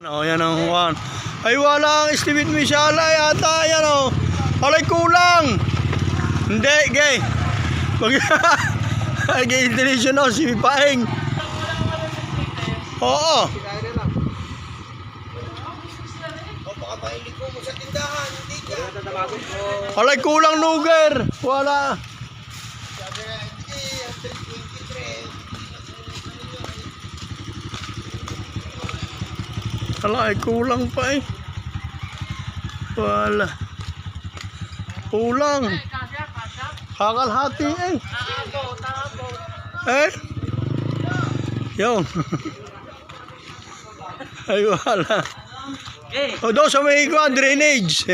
Oh, yan ang one. Ay, walang estimate mo siya. Alay, ata, yan o. Alay, kulang. Hindi, gay. Ay, gay, internation o, si Paeng. Oo. Alay, kulang nuger. Wala. Ala, ay kulang pa eh. Wala. Kulang. Kakalhati eh. Eh? Yun. Ay wala. O doon sa may drainage.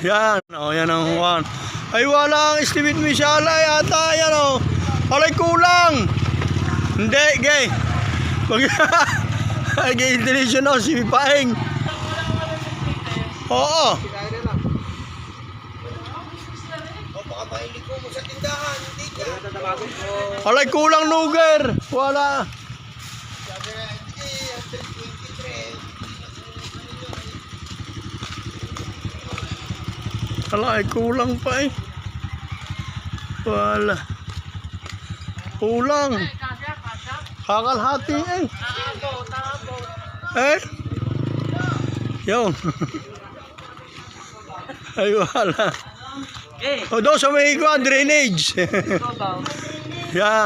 Yan. O yan ang one. Ay walang estimate mo siya. Alay, ata, yan o. Alay, kulang. Hindi, gay. Ay, gay, internation o, si Paeng. Oo. Alay, kulang nuger. Wala. Alay, kulang pa eh. Wala. Kulang. Kakalhati eh. Eh? Yun. Ay wala. O doon sa may drainage. Yan.